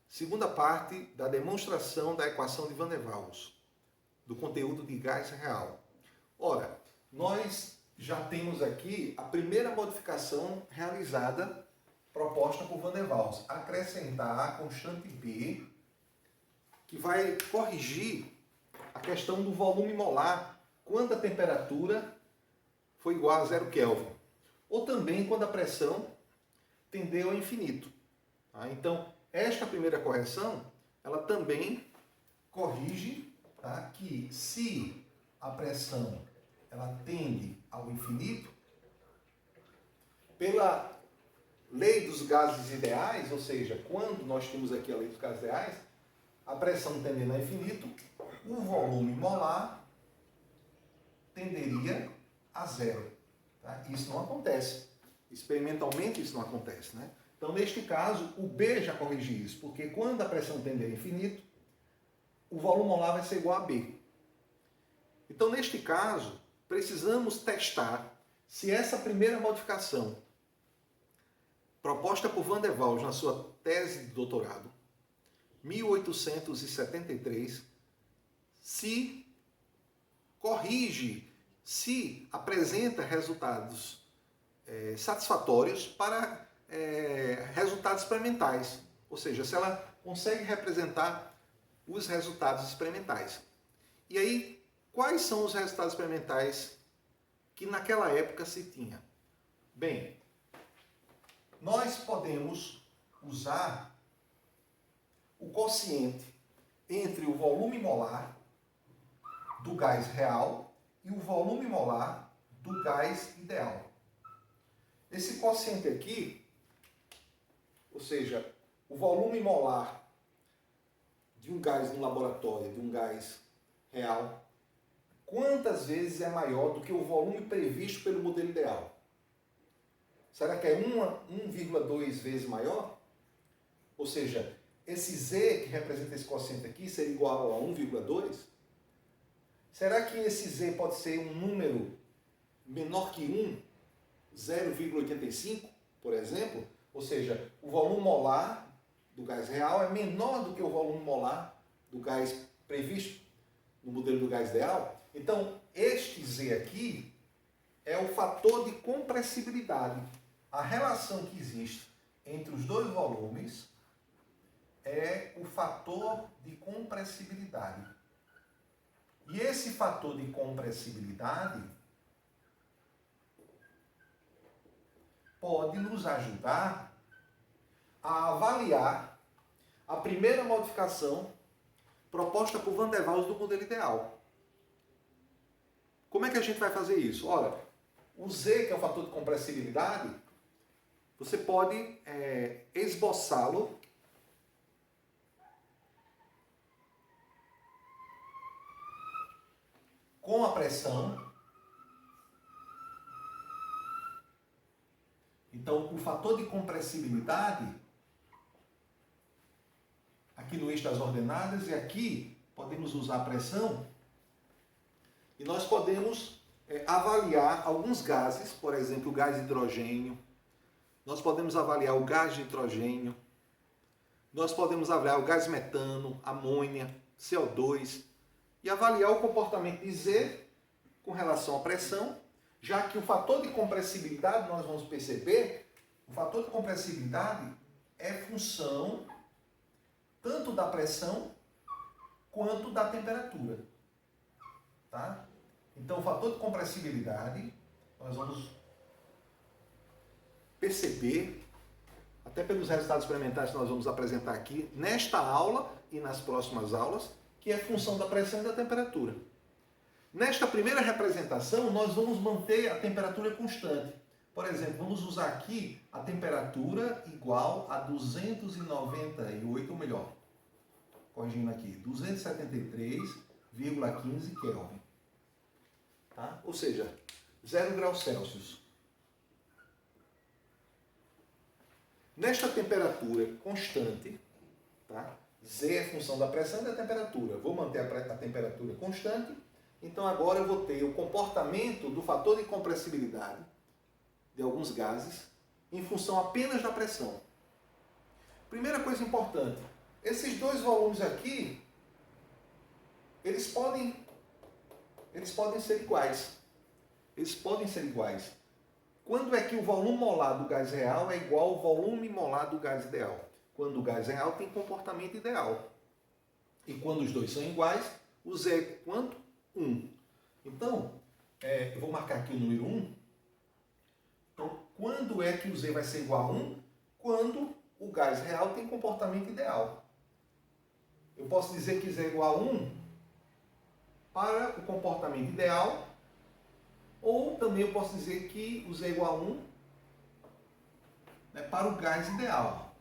Segunda parte da demonstração da equação de Van der Waals, do conteúdo de gás real. Ora, nós já temos aqui a primeira modificação realizada, proposta por Van der Waals, acrescentar a constante B, que vai corrigir a questão do volume molar quando a temperatura foi igual a 0 Kelvin, ou também quando a pressão tendeu ao infinito. Então, esta primeira correção, ela também corrige que se a pressão ela tende ao infinito, pela lei dos gases ideais, ou seja, quando nós temos aqui a lei dos gases ideais, a pressão tendendo ao infinito, o volume molar tenderia a zero. Isso não acontece. Experimentalmente isso não acontece, né? Então, neste caso, o B já corrige isso, porque quando a pressão tende ao infinito, o volume molar vai ser igual a B. Então, neste caso, precisamos testar se essa primeira modificação, proposta por Van der Waals na sua tese de doutorado, 1873, se corrige, se apresenta resultados satisfatórios para resultados experimentais, ou seja, se ela consegue representar os resultados experimentais. E aí, quais são os resultados experimentais que naquela época se tinha? Bem, nós podemos usar o quociente entre o volume molar do gás real e o volume molar do gás ideal. Esse quociente aqui, ou seja, o volume molar de um gás no laboratório, de um gás real, quantas vezes é maior do que o volume previsto pelo modelo ideal? Será que é 1,2 vezes maior? Ou seja, esse Z que representa esse quociente aqui seria igual a 1,2? Será que esse Z pode ser um número menor que 1? 0,85, por exemplo? Ou seja, o volume molar do gás real é menor do que o volume molar do gás previsto no modelo do gás ideal. Então, este Z aqui é o fator de compressibilidade. A relação que existe entre os dois volumes é o fator de compressibilidade. E esse fator de compressibilidade pode nos ajudar a avaliar a primeira modificação proposta por Van der Waals do modelo ideal. Como é que a gente vai fazer isso? Ora, o Z, que é o fator de compressibilidade, você pode esboçá-lo com a pressão. Então, o fator de compressibilidade, aqui no eixo das ordenadas, e aqui podemos usar a pressão, e nós podemos avaliar alguns gases, por exemplo, o gás hidrogênio, nós podemos avaliar o gás de nitrogênio, nós podemos avaliar o gás metano, amônia, CO2, e avaliar o comportamento de Z com relação à pressão, já que o fator de compressibilidade, nós vamos perceber, o fator de compressibilidade é função tanto da pressão quanto da temperatura. Tá? Então, o fator de compressibilidade, nós vamos perceber, até pelos resultados experimentais que nós vamos apresentar aqui, nesta aula e nas próximas aulas, que é função da pressão e da temperatura. Nesta primeira representação, nós vamos manter a temperatura constante. Por exemplo, vamos usar aqui a temperatura igual a 298, ou melhor, corrigindo aqui, 273,15 Kelvin. Tá? Ou seja, 0 graus Celsius. Nesta temperatura constante, tá? Z é função da pressão e da temperatura. Vou manter a temperatura constante. Então agora eu vou ter o comportamento do fator de compressibilidade de alguns gases em função apenas da pressão. Primeira coisa importante, Esses dois volumes aqui, eles podem ser iguais. Eles podem ser iguais. Quando é que o volume molar do gás real é igual ao volume molar do gás ideal? Quando o gás real tem comportamento ideal. E quando os dois são iguais, o Z é quanto? 1. Então, eu vou marcar aqui o número 1. Então, quando é que o Z vai ser igual a 1? Quando o gás real tem comportamento ideal. Eu posso dizer que Z é igual a 1 para o comportamento ideal, ou também eu posso dizer que o Z é igual a 1, né, para o gás ideal.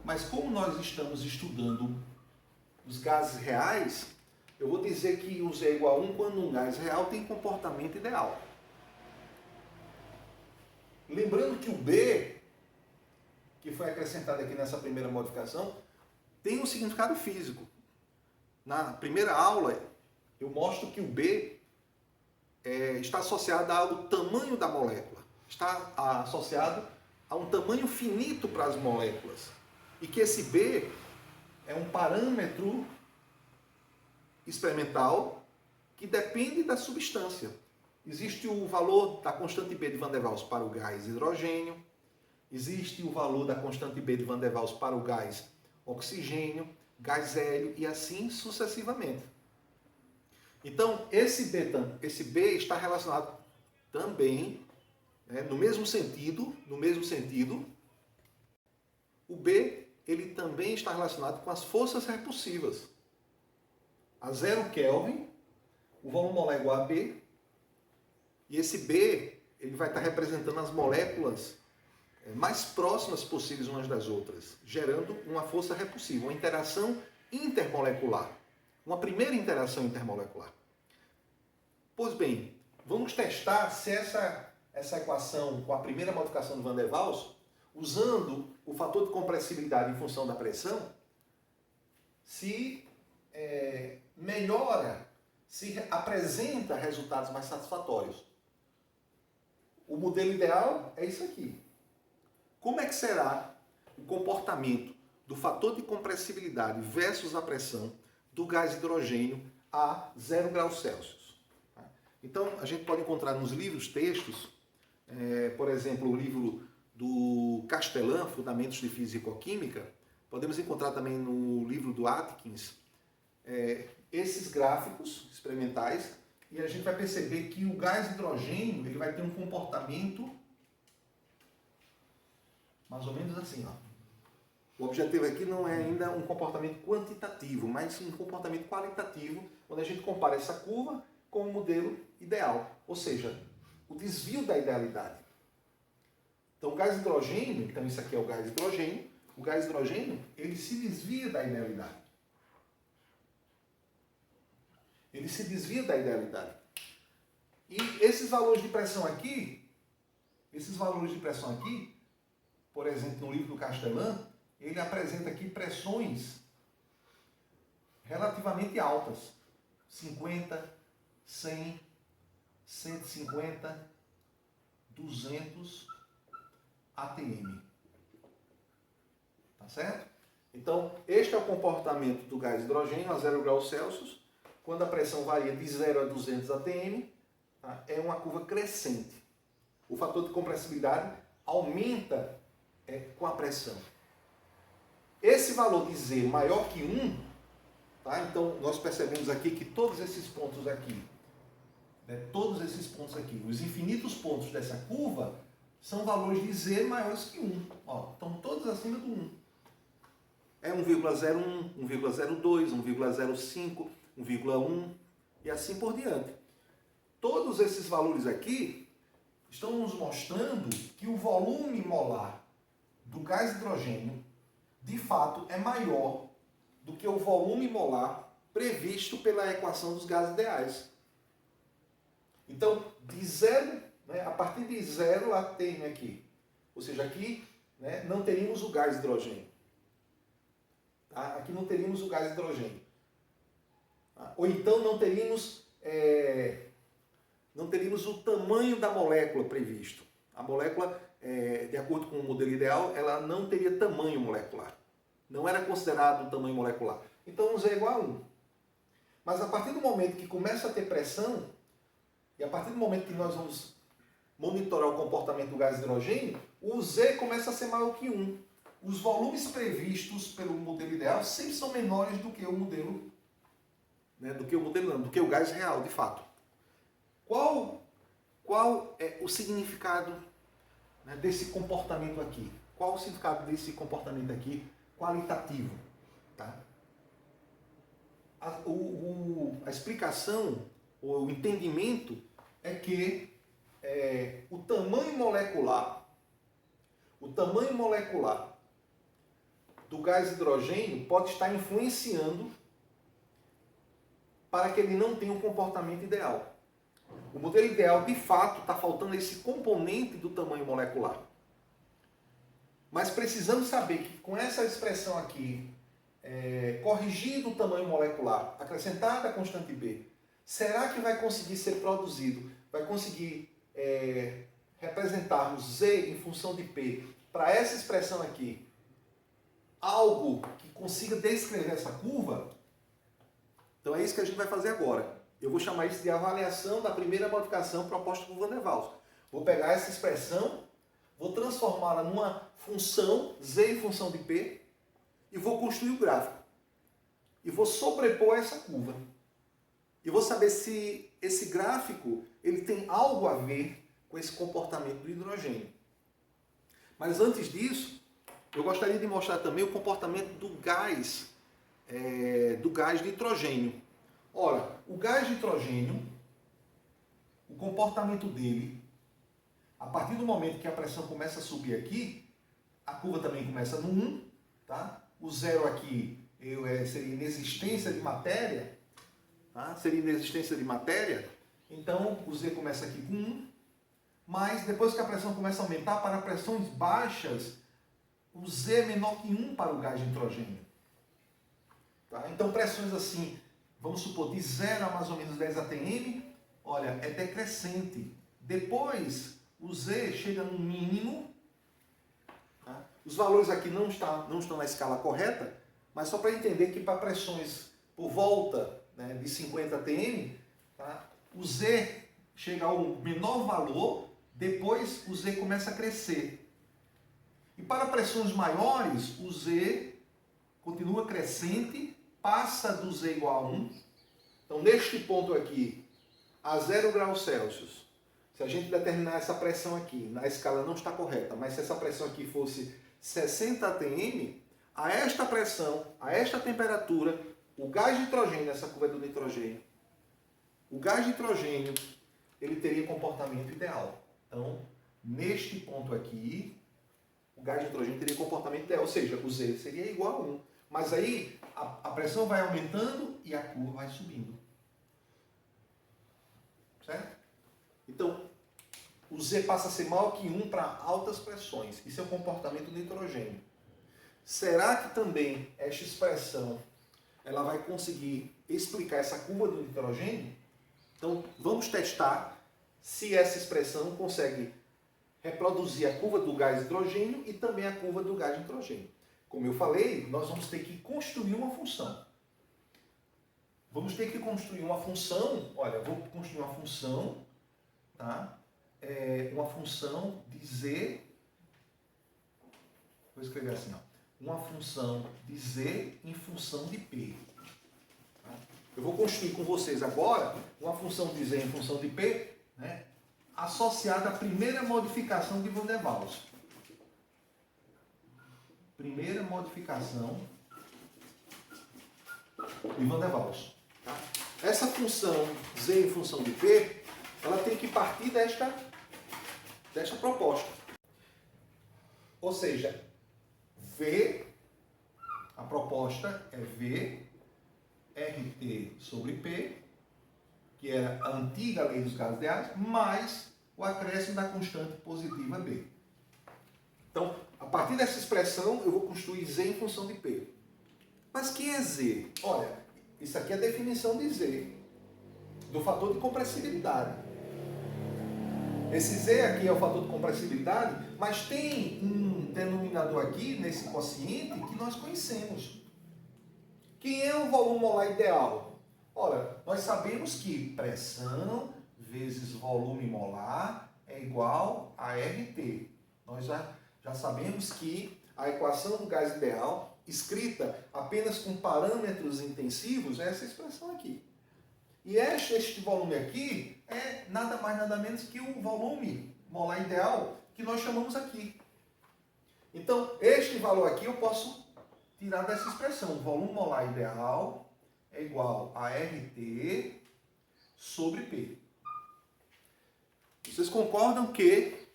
Mas como nós estamos estudando os gases reais, eu vou dizer que o Z é igual a 1 quando um gás real tem comportamento ideal. Lembrando que o B, que foi acrescentado aqui nessa primeira modificação, tem um significado físico. Na primeira aula, eu mostro que o B está associado ao tamanho da molécula, está associado a um tamanho finito para as moléculas. E que esse B é um parâmetro experimental que depende da substância. Existe o valor da constante B de Van der Waals para o gás hidrogênio, existe o valor da constante B de Van der Waals para o gás oxigênio, gás hélio e assim sucessivamente. Então, esse B está relacionado também, né, no mesmo sentido, o B ele também está relacionado com as forças repulsivas. A 0 Kelvin, o volume molar é igual a B, e esse B ele vai estar representando as moléculas mais próximas possíveis umas das outras, gerando uma força repulsiva, uma interação intermolecular. Uma primeira interação intermolecular. Pois bem, vamos testar se essa equação com a primeira modificação do Van der Waals, usando o fator de compressibilidade em função da pressão, se melhora, se apresenta resultados mais satisfatórios. O modelo ideal é isso aqui. Como é que será o comportamento do fator de compressibilidade versus a pressão do gás hidrogênio a 0 graus Celsius? Então, a gente pode encontrar nos livros textos, por exemplo, o livro do Castellan, Fundamentos de Físico-Química, podemos encontrar também no livro do Atkins, esses gráficos experimentais, e a gente vai perceber que o gás hidrogênio ele vai ter um comportamento mais ou menos assim, ó. O objetivo aqui não é ainda um comportamento quantitativo, mas um comportamento qualitativo, onde a gente compara essa curva com o modelo ideal, ou seja, o desvio da idealidade. Então, o gás hidrogênio, então isso aqui é o gás hidrogênio, ele se desvia da idealidade. Ele se desvia da idealidade. E esses valores de pressão aqui, por exemplo, no livro do Castellan, ele apresenta aqui pressões relativamente altas. 50, 100, 150, 200 atm. Tá certo? Então, este é o comportamento do gás hidrogênio a 0 graus Celsius. Quando a pressão varia de 0 a 200 atm, tá? É uma curva crescente. O fator de compressibilidade aumenta com a pressão. Esse valor de Z maior que 1, tá? Então nós percebemos aqui que todos esses pontos aqui, os infinitos pontos dessa curva, são valores de Z maiores que 1. Ó, estão todos acima do 1. É 1,01, 1,02, 1,05, 1,1 e assim por diante. Todos esses valores aqui estão nos mostrando que o volume molar do gás hidrogênio, de fato, é maior do que o volume molar previsto pela equação dos gases ideais. Então, de 0, né, a partir de 0 atm aqui, ou seja, aqui, né, não teríamos o gás hidrogênio. Tá? Aqui não teríamos o gás hidrogênio. Tá? Ou então não teríamos o tamanho da molécula previsto. A molécula, de acordo com o modelo ideal, ela não teria tamanho molecular. Não era considerado o tamanho molecular. Então o Z é igual a 1. Mas a partir do momento que começa a ter pressão, e a partir do momento que nós vamos monitorar o comportamento do gás hidrogênio, o Z começa a ser maior que 1. Os volumes previstos pelo modelo ideal sempre são menores do que o modelo, né, do que o gás real, de fato. Qual é o significado, né, desse comportamento aqui? Qual o significado desse comportamento aqui qualitativo? Tá? A explicação, ou o entendimento é que o tamanho molecular do gás hidrogênio pode estar influenciando para que ele não tenha um comportamento ideal. O modelo ideal, de fato, está faltando esse componente do tamanho molecular. Mas precisamos saber que com essa expressão aqui, corrigindo o tamanho molecular, acrescentada a constante B, será que vai conseguir ser produzido, vai conseguir representarmos Z em função de P para essa expressão aqui, algo que consiga descrever essa curva? Então é isso que a gente vai fazer agora. Eu vou chamar isso de avaliação da primeira modificação proposta por Van der Waals. Vou pegar essa expressão, vou transformá-la numa função, Z em função de P, e vou construir o gráfico. E vou sobrepor essa curva. E vou saber se esse gráfico ele tem algo a ver com esse comportamento do hidrogênio. Mas antes disso, eu gostaria de mostrar também o comportamento do gás de nitrogênio. Ora, o gás de nitrogênio, o comportamento dele, a partir do momento que a pressão começa a subir aqui, a curva também começa no 1, tá? O 0 aqui seria inexistência de matéria, tá? Seria inexistência de matéria, então o Z começa aqui com 1, mas depois que a pressão começa a aumentar para pressões baixas, o Z é menor que 1 para o gás de nitrogênio. Tá? Então pressões assim, vamos supor, de 0 a mais ou menos 10 atm, olha, é decrescente. Depois, o Z chega no mínimo. Tá? Os valores aqui não estão na escala correta, mas só para entender que para pressões por volta, né, de 50 atm, tá? O Z chega ao menor valor, depois o Z começa a crescer. E para pressões maiores, o Z continua crescente, passa do Z igual a 1. Então, neste ponto aqui, a 0 graus Celsius, se a gente determinar essa pressão aqui, na escala não está correta, mas se essa pressão aqui fosse 60 atm, a esta pressão, a esta temperatura, o gás de nitrogênio, essa curva é do nitrogênio, o gás de nitrogênio, ele teria comportamento ideal. Então, neste ponto aqui, o gás de nitrogênio teria comportamento ideal, ou seja, o Z seria igual a 1. Mas aí, a pressão vai aumentando e a curva vai subindo. Certo? Então, o Z passa a ser maior que 1 para altas pressões. Isso é o comportamento do nitrogênio. Será que também esta expressão ela vai conseguir explicar essa curva do nitrogênio? Então, vamos testar se essa expressão consegue reproduzir a curva do gás hidrogênio e também a curva do gás nitrogênio. Como eu falei, nós vamos ter que construir uma função. Vamos ter que construir uma função, olha, vou construir uma função, tá? Uma função de Z, vou escrever assim, ó, uma função de Z em função de P. Tá? Eu vou construir com vocês agora uma função de Z em função de P, né, associada à primeira modificação de Van der Waals. Primeira modificação de Van der Waals. Tá? Essa função Z em função de P, ela tem que partir desta proposta. Ou seja, V, a proposta é V, RT sobre P, que era a antiga lei dos gases ideais, mais o acréscimo da constante positiva B. Então, a partir dessa expressão, eu vou construir Z em função de P. Mas quem é Z? Olha, isso aqui é a definição de Z, do fator de compressibilidade. Esse Z aqui é o fator de compressibilidade, mas tem um denominador aqui, nesse quociente, que nós conhecemos. Quem é o volume molar ideal? Ora, nós sabemos que pressão vezes volume molar é igual a RT. Nós já sabemos que a equação do gás ideal, escrita apenas com parâmetros intensivos, é essa expressão aqui. E este volume aqui é nada mais nada menos que o volume molar ideal que nós chamamos aqui. Então, este valor aqui eu posso tirar dessa expressão. O volume molar ideal é igual a RT sobre P. Vocês concordam que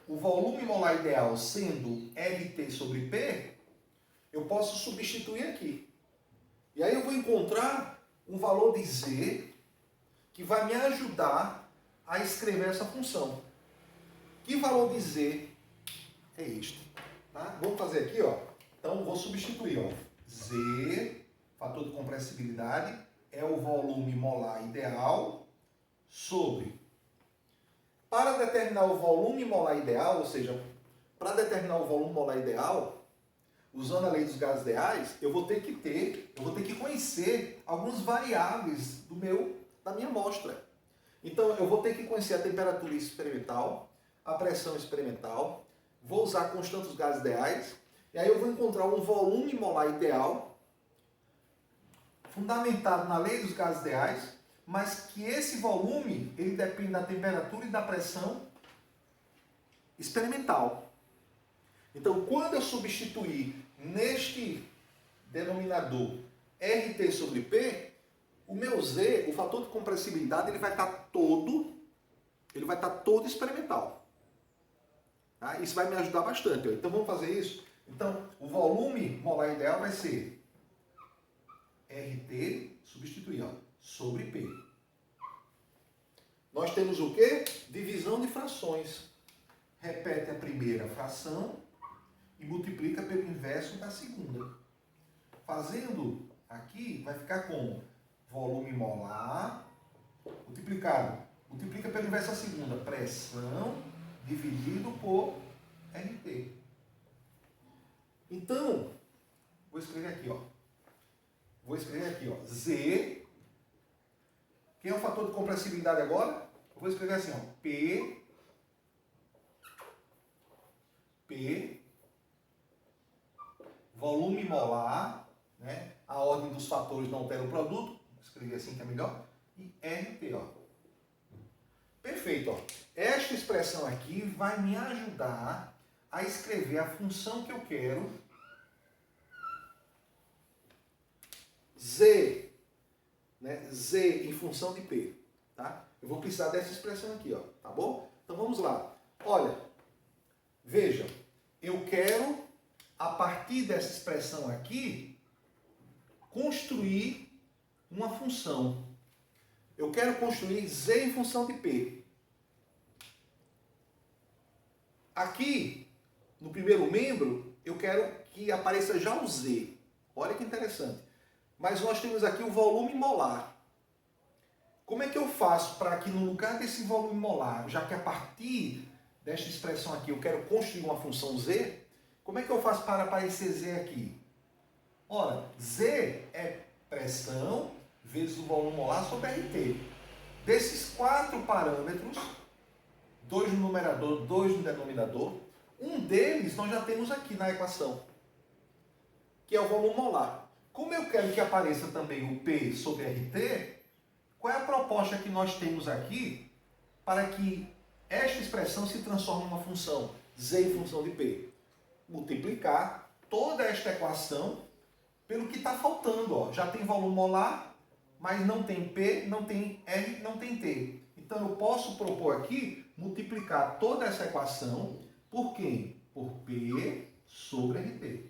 o volume molar ideal sendo RT sobre P, eu posso substituir aqui. E aí eu vou encontrar um valor de Z que vai me ajudar a escrever essa função. Que valor de Z é este? Tá? Vamos fazer aqui, ó. Então, vou substituir, ó. Z, fator de compressibilidade, é o volume molar ideal sobre... Para determinar o volume molar ideal, ou seja, para determinar o volume molar ideal, usando a lei dos gases ideais, eu vou ter que conhecer algumas variáveis da minha amostra. Então, eu vou ter que conhecer a temperatura experimental, a pressão experimental, vou usar constantes dos gases ideais, e aí eu vou encontrar um volume molar ideal, fundamentado na lei dos gases ideais, mas que esse volume, ele depende da temperatura e da pressão experimental. Então, quando eu substituir neste denominador RT sobre P, o meu Z, o fator de compressibilidade, ele vai estar todo experimental. Tá? Isso vai me ajudar bastante. Ó. Então, vamos fazer isso? Então, o volume molar ideal vai ser RT, substituir, ó, sobre P. Nós temos o quê? Divisão de frações. Repete a primeira fração e multiplica pelo inverso da segunda. Fazendo aqui, vai ficar como? Volume molar multiplica pelo inverso da segunda. Pressão dividido por RT. Então, vou escrever aqui, ó. Z. Quem é o fator de compressibilidade agora? Eu vou escrever assim, ó. P, volume molar, né? A ordem dos fatores não altera o produto. Vou escrever assim que é melhor. E RT, ó. Perfeito, ó. Esta expressão aqui vai me ajudar a escrever a função que eu quero. Z, né? Z em função de P, tá? Eu vou precisar dessa expressão aqui, ó, tá bom? Então vamos lá. Olha, veja, eu quero, a partir dessa expressão aqui, construir uma função. Eu quero construir Z em função de P. Aqui, no primeiro membro, eu quero que apareça já o Z. Olha que interessante. Mas nós temos aqui o volume molar. Como é que eu faço para que no lugar desse volume molar, já que a partir desta expressão aqui eu quero construir uma função Z, como é que eu faço para aparecer Z aqui? Ora, Z é pressão vezes o volume molar sobre RT. Desses 4 parâmetros, 2 no numerador, 2 no denominador, um deles nós já temos aqui na equação, que é o volume molar. Como eu quero que apareça também o P sobre RT, qual é a proposta que nós temos aqui para que esta expressão se transforme em uma função Z em função de P? Multiplicar toda esta equação pelo que está faltando. Ó. Já tem volume molar, mas não tem P, não tem R, não tem T. Então eu posso propor aqui multiplicar toda essa equação por quem? Por P sobre RT.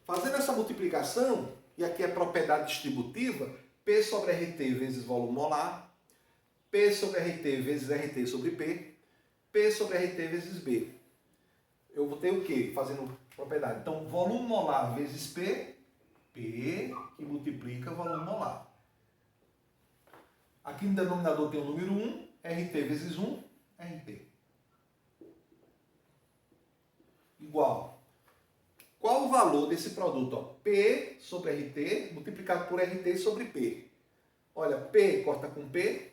Fazendo essa multiplicação, e aqui é propriedade distributiva, P sobre RT vezes volume molar, P sobre RT vezes RT sobre P, P sobre RT vezes B. Eu vou ter o quê? Fazendo propriedade. Então, volume molar vezes P, P que multiplica volume molar. Aqui no denominador tem o número 1, RT vezes 1, RT. igual. Qual o valor desse produto? Ó, P sobre RT multiplicado por RT sobre P. Olha, P corta com P,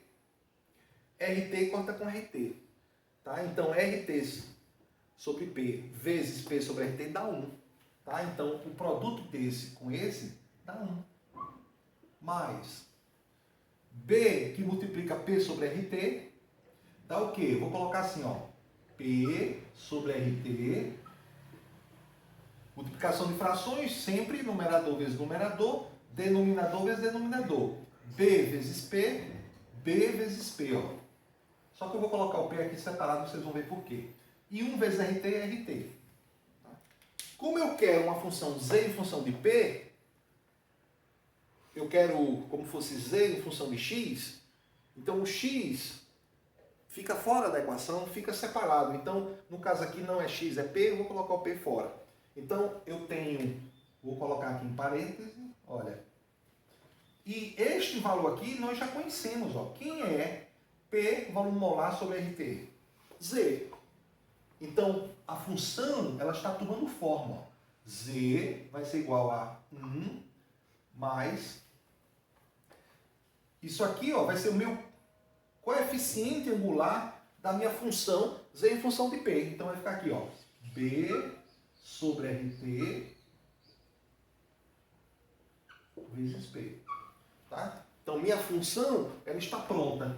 RT corta com RT. Tá? Então, RT sobre P vezes P sobre RT dá 1. Tá? Então, o produto desse com esse dá 1. Mais B, que multiplica P sobre RT, dá o quê? Vou colocar assim, ó. P sobre RT. Multiplicação de frações, sempre numerador vezes numerador, denominador vezes denominador. B vezes P, B vezes P, ó. Só que eu vou colocar o P aqui separado, vocês vão ver por quê. E 1 vezes RT é RT. Como eu quero uma função Z em função de P, eu quero como fosse Z em função de X, então o X fica fora da equação, fica separado. Então, no caso aqui não é X, é P, eu vou colocar o P fora. Então, eu tenho, vou colocar aqui em parênteses, olha. E este valor aqui nós já conhecemos, ó. Quem é P, volume molar sobre RT? Z. Então, a função, ela está tomando forma, ó. Z vai ser igual a 1 mais... Isso aqui, ó, vai ser o meu coeficiente angular da minha função Z em função de P. Então, vai ficar aqui, ó. B sobre RT vezes P. Tá? Então, minha função, ela está pronta.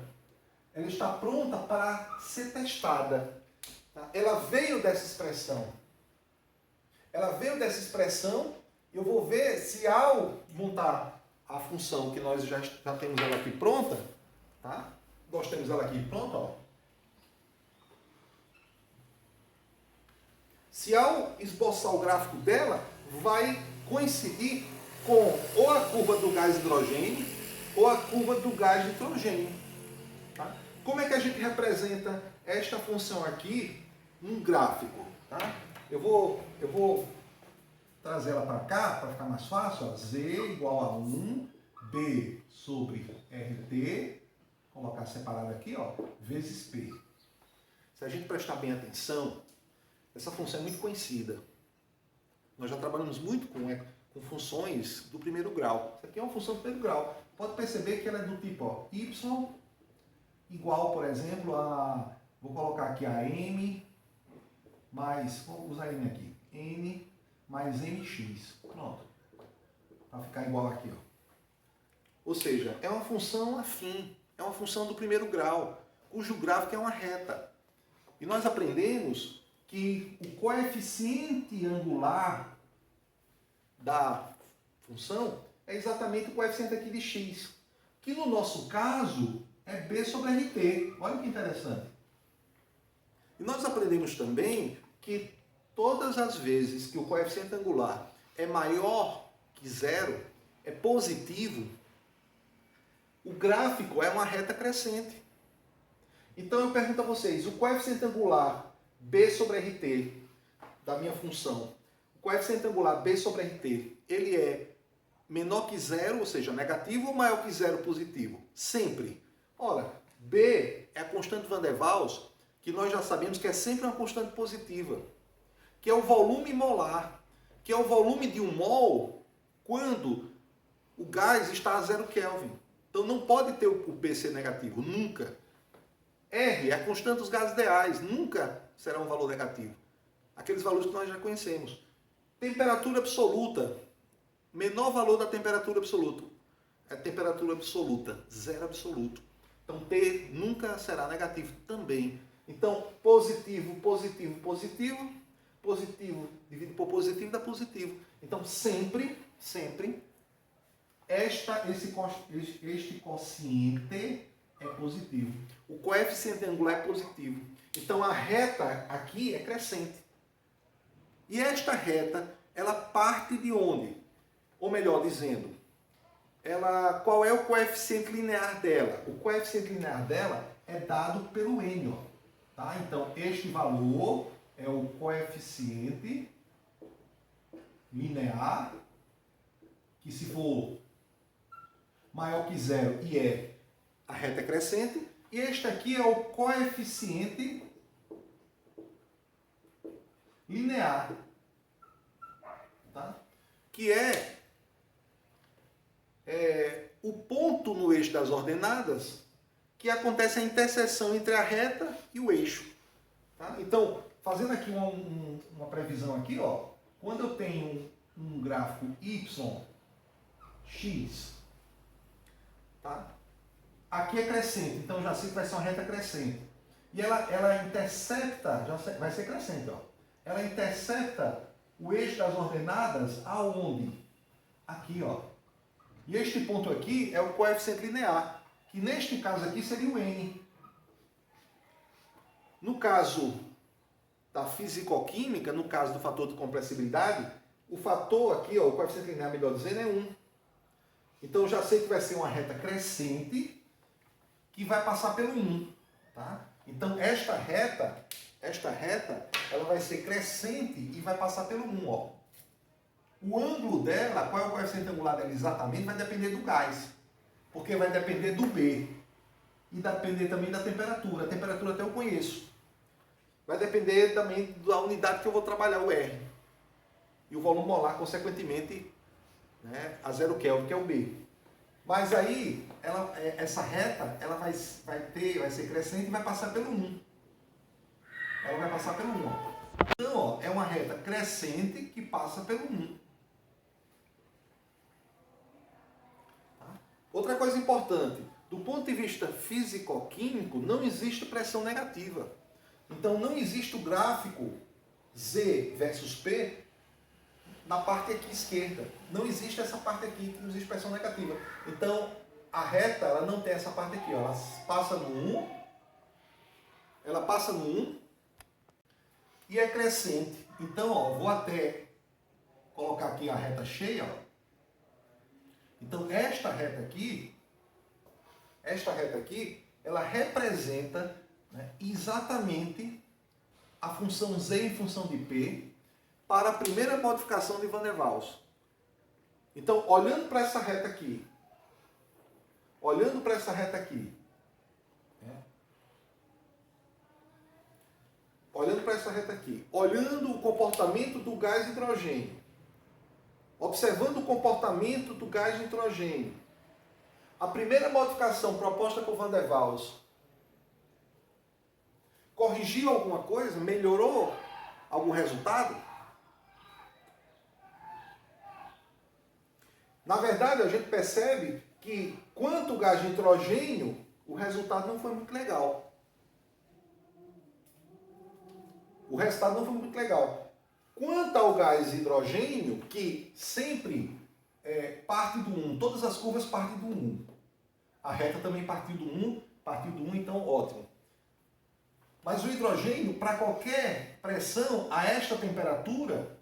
Ela está pronta para ser testada. Tá? Ela veio dessa expressão. Ela veio dessa expressão e eu vou ver se ao montar a função que nós já temos ela aqui pronta, tá? Nós temos ela aqui pronta, ó. Se ao esboçar o gráfico dela, vai coincidir com ou a curva do gás hidrogênio ou a curva do gás nitrogênio. Tá? Como é que a gente representa esta função aqui num gráfico? Tá? Eu vou trazer ela para cá, para ficar mais fácil. Ó. Z igual a 1, B sobre RT, colocar separado aqui, ó, vezes P. Se a gente prestar bem atenção, essa função é muito conhecida. Nós já trabalhamos muito com funções do primeiro grau. Isso aqui é uma função do primeiro grau. Pode perceber que ela é do tipo ó, y igual, por exemplo, a... Vou colocar aqui a m mais... Vou usar n aqui. N mais mx. Pronto. Para ficar igual aqui, ó. Ou seja, é uma função afim. É uma função do primeiro grau, cujo gráfico é uma reta. E nós aprendemos que o coeficiente angular da função é exatamente o coeficiente aqui de x, que no nosso caso é b sobre rt. Olha que interessante. E nós aprendemos também que todas as vezes que o coeficiente angular é maior que zero, é positivo, o gráfico é uma reta crescente. Então eu pergunto a vocês, o coeficiente angular b sobre rt da minha função, o coeficiente angular b sobre rt, ele é menor que zero, ou seja, negativo, ou maior que zero, positivo? Sempre. Ora, b é a constante Van der Waals, que nós já sabemos que é sempre uma constante positiva, que é o volume molar, que é o volume de um mol quando o gás está a 0 Kelvin. Então não pode ter o B ser negativo, nunca. R é a constante dos gases ideais, nunca será um valor negativo. Aqueles valores que nós já conhecemos. Temperatura absoluta, menor valor da temperatura absoluta. É temperatura absoluta, zero absoluto. Então T nunca será negativo também. Então positivo, positivo, positivo, positivo dividido por positivo dá positivo. Então sempre, sempre, este quociente é positivo. O coeficiente angular é positivo. Então a reta aqui é crescente. E esta reta, ela parte de onde? Ou melhor dizendo, qual é o coeficiente linear dela? O coeficiente linear dela é dado pelo N. Ó, tá? Então este valor é o coeficiente linear, que se for maior que zero e a reta é crescente, e este aqui é o coeficiente linear, tá? Que é o ponto no eixo das ordenadas que acontece a interseção entre a reta e o eixo. Tá? Então, fazendo aqui uma previsão aqui, ó, quando eu tenho um gráfico y, x, tá? Aqui é crescente, então já sei que vai ser uma reta crescente. E ela intercepta, vai ser crescente, ó. Ela intercepta o eixo das ordenadas aonde? Aqui, ó. E este ponto aqui é o coeficiente linear, que neste caso aqui seria o n. No caso da fisicoquímica, no caso do fator de compressibilidade, o fator aqui, ó, o coeficiente linear, melhor dizendo, é 1. Então eu já sei que vai ser uma reta crescente que vai passar pelo 1. Tá? Então esta reta, ela vai ser crescente e vai passar pelo 1. Ó. O ângulo dela, qual é o coeficiente angular dela exatamente, vai depender do gás. Porque vai depender do B. E depender também da temperatura. A temperatura até eu conheço. Vai depender também da unidade que eu vou trabalhar, o R. E o volume molar, consequentemente, né, a 0 Kelvin, que é o B. Mas aí, essa reta, ela vai ser crescente e vai passar pelo 1. Ela vai passar pelo 1. Ó. Então, ó, é uma reta crescente que passa pelo 1. Outra coisa importante, do ponto de vista físico-químico, não existe pressão negativa. Então não existe o gráfico Z versus P na parte aqui esquerda. Não existe essa parte aqui que não existe pressão negativa. Então a reta ela não tem essa parte aqui. Ó. Ela passa no 1, e é crescente. Então ó, vou até colocar aqui a reta cheia. Ó. Então esta reta aqui, ela representa, né, exatamente a função Z em função de P para a primeira modificação de Van der Waals. Então, olhando para essa reta aqui, olhando o comportamento do gás hidrogênio, observando o comportamento do gás nitrogênio, a primeira modificação proposta por Van der Waals corrigiu alguma coisa? Melhorou algum resultado? Na verdade, a gente percebe que quanto ao gás nitrogênio, o resultado não foi muito legal. Quanto ao gás hidrogênio, que sempre parte do 1, todas as curvas partem do 1. A reta também partiu do 1, então ótimo. Mas o hidrogênio, para qualquer pressão a esta temperatura,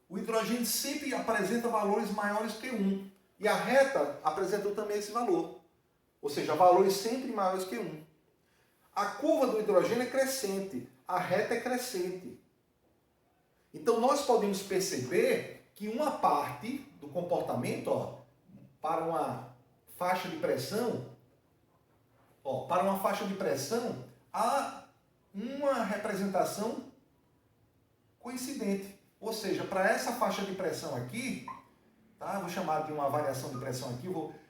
o hidrogênio sempre apresenta valores maiores que 1. E a reta apresentou também esse valor. Ou seja, valores sempre maiores que 1. A curva do hidrogênio é crescente, a reta é crescente. Então nós podemos perceber que uma parte do comportamento, ó, para uma faixa de pressão, há uma representação coincidente. Ou seja, para essa faixa de pressão aqui, tá? Vou chamar de uma variação de pressão aqui,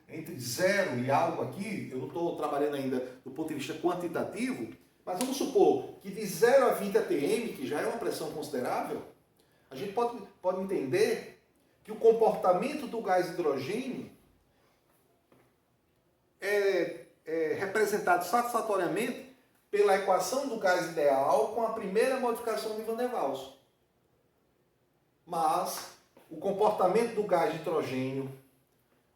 entre 0 e algo aqui, eu não estou trabalhando ainda do ponto de vista quantitativo, mas vamos supor que de 0 a 20 atm, que já é uma pressão considerável, a gente pode entender que o comportamento do gás hidrogênio é representado satisfatoriamente pela equação do gás ideal com a primeira modificação de Van der Waals. Mas o comportamento do gás nitrogênio,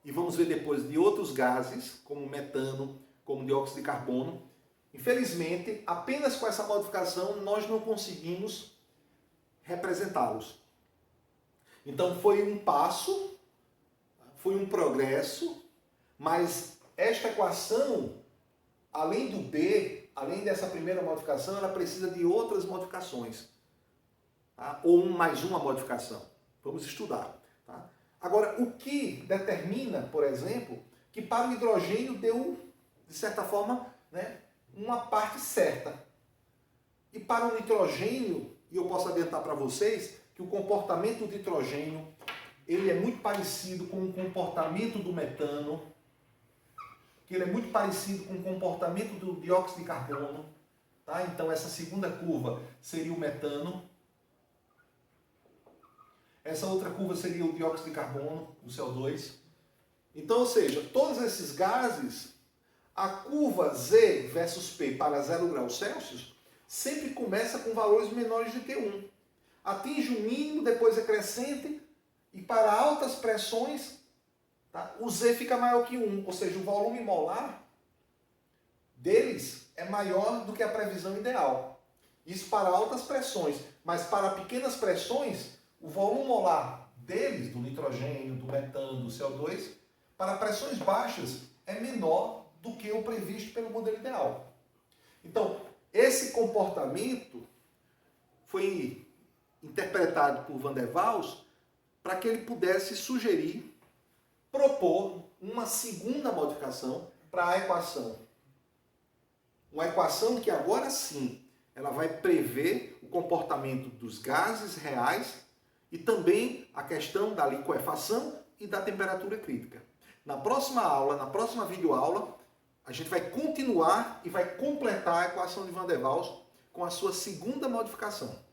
e vamos ver depois de outros gases, como metano, como dióxido de carbono, infelizmente, apenas com essa modificação nós não conseguimos representá-los. Então foi um passo, foi um progresso, mas esta equação, além do B, além dessa primeira modificação, ela precisa de outras modificações. Tá? Ou mais uma modificação. Vamos estudar. Tá? Agora, o que determina, por exemplo, que para o hidrogênio deu, de certa forma, né, uma parte certa. E para o nitrogênio e eu posso adiantar para vocês que o comportamento do nitrogênio ele é muito parecido com o comportamento do metano, que ele é muito parecido com o comportamento do dióxido de carbono. Tá? Então, essa segunda curva seria o metano. Essa outra curva seria o dióxido de carbono, o CO2. Então, ou seja, todos esses gases, a curva Z versus P para 0 graus Celsius sempre começa com valores menores do que 1. Atinge o mínimo, depois é crescente, e para altas pressões, tá, o Z fica maior que 1, ou seja, o volume molar deles é maior do que a previsão ideal. Isso para altas pressões, mas para pequenas pressões, o volume molar deles, do nitrogênio, do metano, do CO2, para pressões baixas é menor do que o previsto pelo modelo ideal. Então, esse comportamento foi interpretado por Van der Waals para que ele pudesse sugerir, propor uma segunda modificação para a equação. Uma equação que agora sim, ela vai prever o comportamento dos gases reais e também a questão da liquefação e da temperatura crítica. Na próxima aula, na próxima videoaula, a gente vai continuar e vai completar a equação de Van der Waals com a sua segunda modificação.